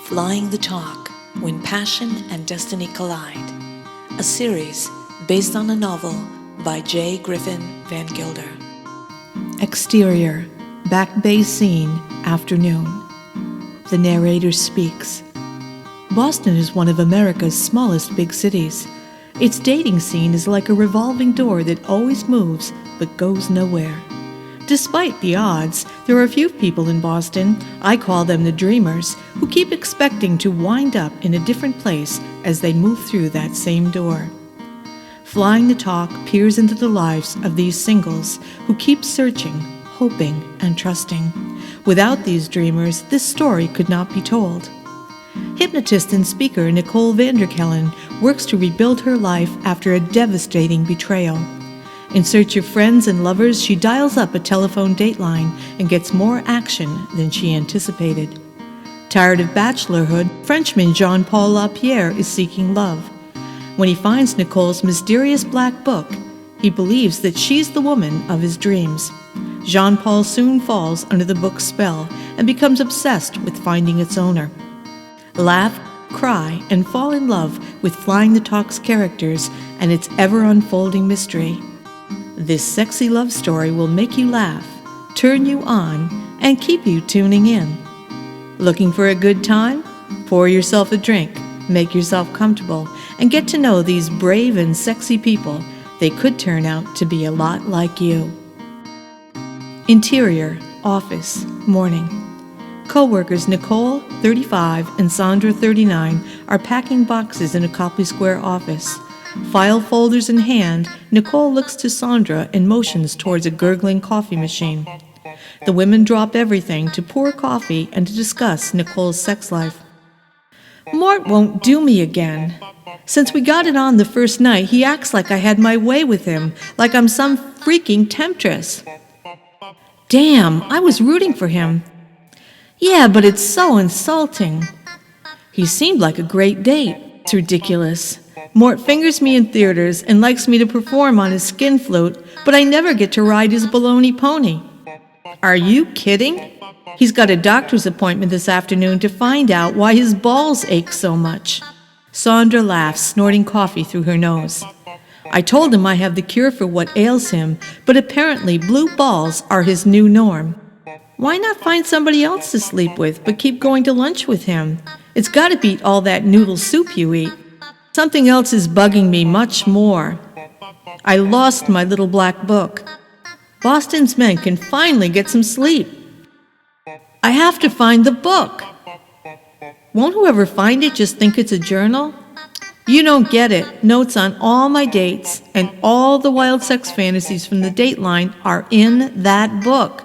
Flying the Talk, When Passion and Destiny Collide, a series based on a novel by J. Griffin Van Gilder. Exterior, Back Bay Scene, Afternoon. The narrator speaks. Boston is one of America's smallest big cities. Its dating scene is like a revolving door that always moves but goes nowhere. Despite the odds, there are a few people in Boston, I call them the dreamers, who keep expecting to wind up in a different place as they move through that same door. Flying the Talk peers into the lives of these singles who keep searching, hoping, and trusting. Without these dreamers, this story could not be told. Hypnotist and speaker Nicole Vanderkellen works to rebuild her life after a devastating betrayal. In search of friends and lovers, she dials up a telephone dateline and gets more action than she anticipated. Tired of bachelorhood, Frenchman Jean-Paul Lapierre is seeking love. When he finds Nicole's mysterious black book, he believes that she's the woman of his dreams. Jean-Paul soon falls under the book's spell and becomes obsessed with finding its owner. Laugh, cry, and fall in love with Flying the Talk's characters and its ever-unfolding mystery. This sexy love story will make you laugh, turn you on, and keep you tuning in. Looking for a good time? Pour yourself a drink, make yourself comfortable, and get to know these brave and sexy people. They could turn out to be a lot like you. Interior, office, morning. Co-workers Nicole, 35, and Sandra, 39, are packing boxes in a Copley Square office. File folders in hand, Nicole looks to Sandra and motions towards a gurgling coffee machine. The women drop everything to pour coffee and to discuss Nicole's sex life. Mort won't do me again. Since we got it on the first night, he acts like I had my way with him, like I'm some freaking temptress. Damn, I was rooting for him. Yeah, but it's so insulting. He seemed like a great date. It's ridiculous. Mort fingers me in theaters and likes me to perform on his skin flute, but I never get to ride his baloney pony. Are you kidding? He's got a doctor's appointment this afternoon to find out why his balls ache so much. Sandra laughs, snorting coffee through her nose. I told him I have the cure for what ails him, but apparently blue balls are his new norm. Why not find somebody else to sleep with, but keep going to lunch with him? It's got to beat all that noodle soup you eat. Something else is bugging me much more. I lost my little black book. Boston's men can finally get some sleep. I have to find the book. Won't whoever find it just think it's a journal? You don't get it. Notes on all my dates and all the wild sex fantasies from the Dateline are in that book.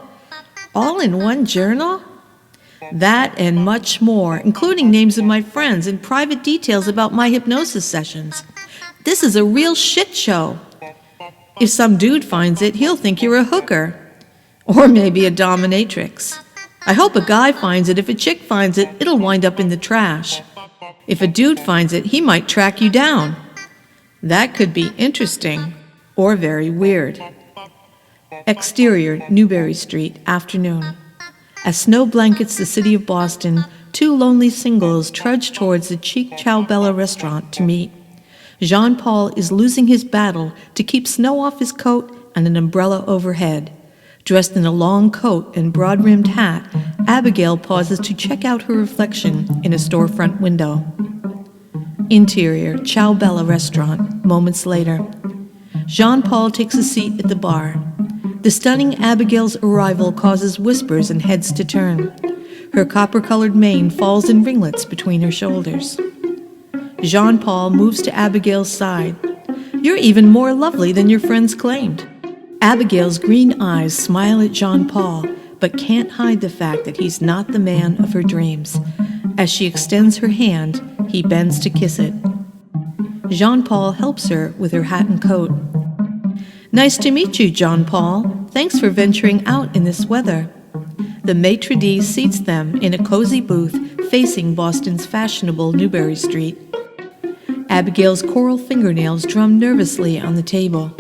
All in one journal? That and much more, including names of my friends and private details about my hypnosis sessions. This is a real shit show. If some dude finds it, he'll think you're a hooker. Or maybe a dominatrix. I hope a guy finds it. If a chick finds it, it'll wind up in the trash. If a dude finds it, he might track you down. That could be interesting or very weird. Exterior, Newbury Street, afternoon. As snow blankets the city of Boston, two lonely singles trudge towards the Cheek Chow Bella restaurant to meet. Jean-Paul is losing his battle to keep snow off his coat and an umbrella overhead. Dressed in a long coat and broad-rimmed hat, Abigail pauses to check out her reflection in a storefront window. Interior, Chow Bella restaurant, moments later. Jean-Paul takes a seat at the bar. The stunning Abigail's arrival causes whispers and heads to turn. Her copper-colored mane falls in ringlets between her shoulders. Jean-Paul moves to Abigail's side. You're even more lovely than your friends claimed. Abigail's green eyes smile at Jean-Paul, but can't hide the fact that he's not the man of her dreams. As she extends her hand, he bends to kiss it. Jean-Paul helps her with her hat and coat. Nice to meet you, Jean-Paul. Thanks for venturing out in this weather. The maitre d' seats them in a cozy booth facing Boston's fashionable Newbury Street. Abigail's coral fingernails drum nervously on the table.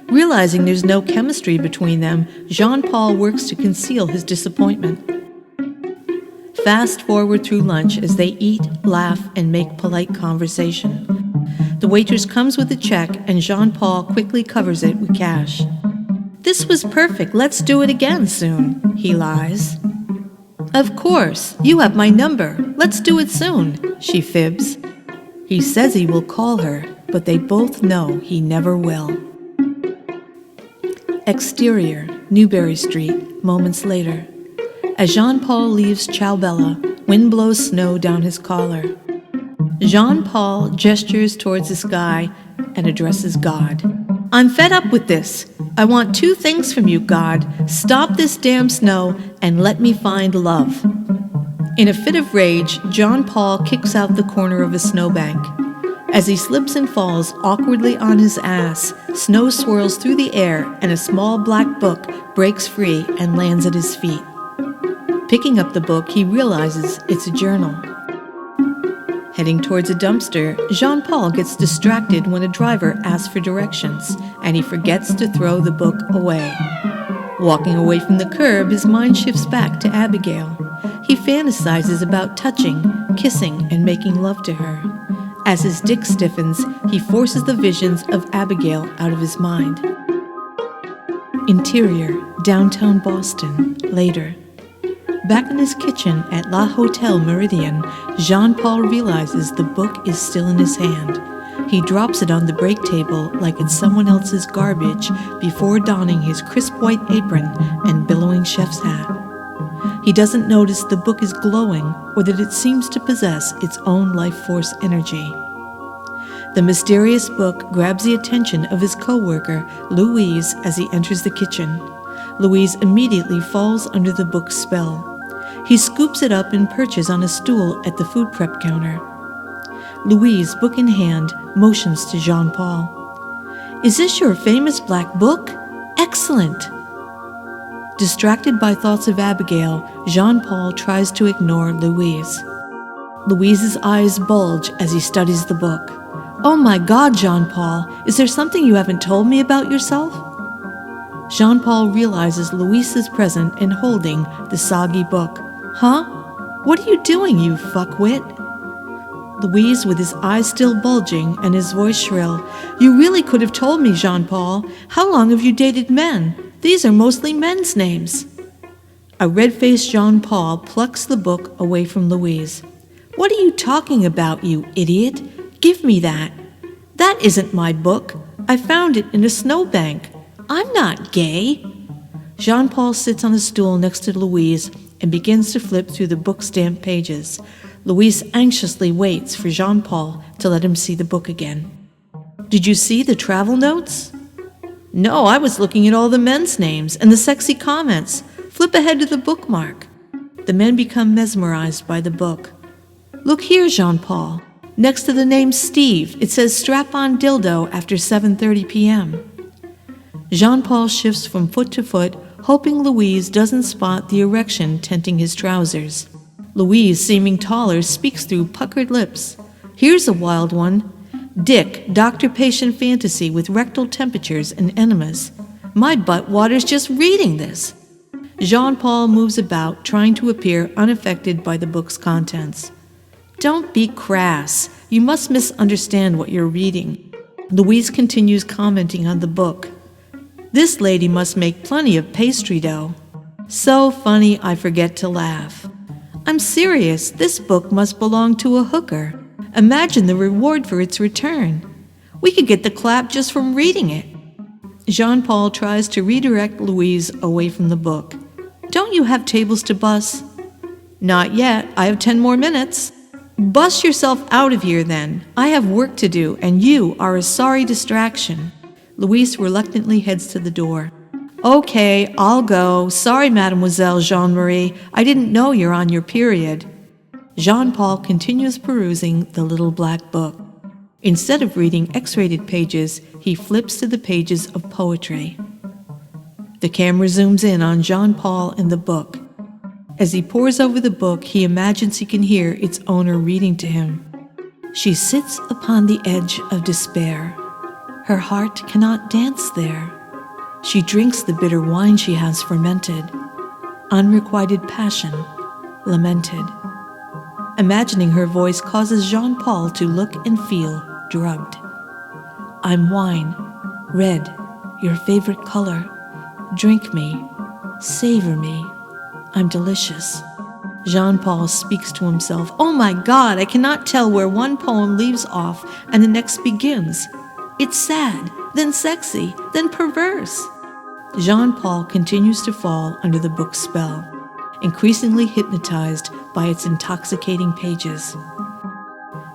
Realizing there's no chemistry between them, Jean-Paul works to conceal his disappointment. fast forward through lunch as they eat, laugh, and make polite conversation. The waitress comes with a check, and Jean-Paul quickly covers it with cash. "This was perfect. Let's do it again soon," he lies. "Of course. You have my number. Let's do it soon," she fibs. He says he will call her, but they both know he never will. Exterior, Newbury Street, moments later. As Jean-Paul leaves Ciao Bella, wind blows snow down his collar. Jean-Paul gestures towards the sky and addresses God. "I'm fed up with this. I want 2 things from you, God. Stop this damn snow and let me find love." In a fit of rage, Jean-Paul kicks out the corner of a snowbank. As he slips and falls awkwardly on his ass, snow swirls through the air and a small black book breaks free and lands at his feet. Picking up the book, he realizes it's a journal. Heading towards a dumpster, Jean-Paul gets distracted when a driver asks for directions, and he forgets to throw the book away. Walking away from the curb, his mind shifts back to Abigail. He fantasizes about touching, kissing, and making love to her. As his dick stiffens, he forces the visions of Abigail out of his mind. Interior, downtown Boston, later. Back in his kitchen at La Hotel Meridian, Jean-Paul realizes the book is still in his hand. He drops it on the break table like it's someone else's garbage before donning his crisp white apron and billowing chef's hat. He doesn't notice the book is glowing or that it seems to possess its own life force energy. The mysterious book grabs the attention of his co-worker, Louise, as he enters the kitchen. Louise immediately falls under the book's spell. He scoops it up and perches on a stool at the food prep counter. Louise, book in hand, motions to Jean-Paul. "Is this your famous black book? Excellent!" Distracted by thoughts of Abigail, Jean-Paul tries to ignore Louise. Louise's eyes bulge as he studies the book. "Oh my God, Jean-Paul, is there something you haven't told me about yourself?" Jean-Paul realizes Louise is present and holding the soggy book. "Huh? What are you doing, you fuckwit?" Louise, with his eyes still bulging and his voice shrill, "You really could have told me, Jean-Paul. How long have you dated men? These are mostly men's names." A red-faced Jean-Paul plucks the book away from Louise. "What are you talking about, you idiot? Give me that. That isn't my book. I found it in a snowbank. I'm not gay." Jean-Paul sits on a stool next to Louise and begins to flip through the book-stamped pages. Louise anxiously waits for Jean-Paul to let him see the book again. "Did you see the travel notes?" "No, I was looking at all the men's names and the sexy comments. Flip ahead to the bookmark." The men become mesmerized by the book. "Look here, Jean-Paul. Next to the name Steve, it says strap-on dildo after 7:30 p.m. Jean-Paul shifts from foot to foot, hoping Louise doesn't spot the erection tenting his trousers. Louise, seeming taller, speaks through puckered lips. "Here's a wild one. Dick, doctor-patient fantasy with rectal temperatures and enemas. My butt waters just reading this." Jean-Paul moves about, trying to appear unaffected by the book's contents. "Don't be crass. You must misunderstand what you're reading." Louise continues commenting on the book. "This lady must make plenty of pastry dough. So funny I forget to laugh. I'm serious, this book must belong to a hooker. Imagine the reward for its return. We could get the clap just from reading it." Jean-Paul tries to redirect Louise away from the book. "Don't you have tables to bus?" "Not yet. I have 10 more minutes." "Bus yourself out of here then. I have work to do, and you are a sorry distraction." Louise reluctantly heads to the door. "Okay, I'll go. Sorry, Mademoiselle Jean-Marie. I didn't know you're on your period." Jean-Paul continues perusing the little black book. Instead of reading X-rated pages, he flips to the pages of poetry. The camera zooms in on Jean-Paul and the book. As he pores over the book, he imagines he can hear its owner reading to him. "She sits upon the edge of despair. Her heart cannot dance there. She drinks the bitter wine she has fermented. Unrequited passion, lamented. Imagining her voice causes Jean-Paul to look and feel drugged. I'm wine, red, your favorite color. Drink me, savor me. I'm delicious. Jean-Paul speaks to himself. Oh my God, I cannot tell where one poem leaves off and the next begins. It's sad, then sexy, then perverse. Jean-Paul continues to fall under the book's spell, increasingly hypnotized by its intoxicating pages.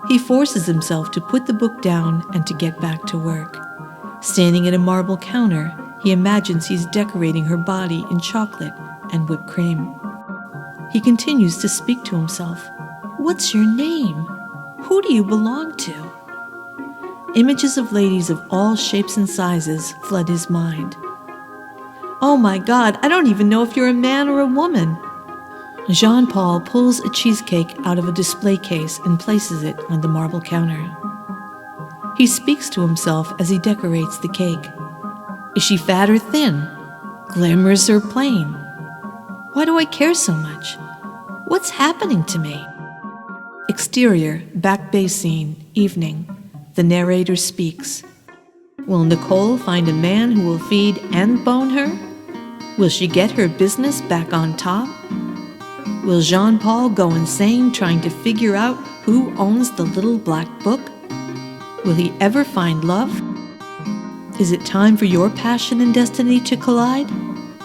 He forces himself to put the book down and to get back to work. Standing at a marble counter, he imagines he's decorating her body in chocolate and whipped cream. He continues to speak to himself. What's your name? Who do you belong to? Images of ladies of all shapes and sizes flood his mind. Oh my God, I don't even know if you're a man or a woman. Jean-Paul pulls a cheesecake out of a display case and places it on the marble counter. He speaks to himself as he decorates the cake. Is she fat or thin? Glamorous or plain? Why do I care so much? What's happening to me? Exterior, back bay scene, evening. The narrator speaks. Will Nicole find a man who will feed and bone her? Will she get her business back on top? Will Jean-Paul go insane trying to figure out who owns the little black book? Will he ever find love? Is it time for your passion and destiny to collide?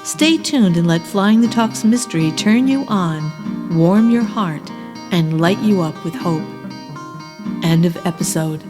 Stay tuned and let Flying the Talks mystery turn you on, warm your heart, and light you up with hope. End of episode.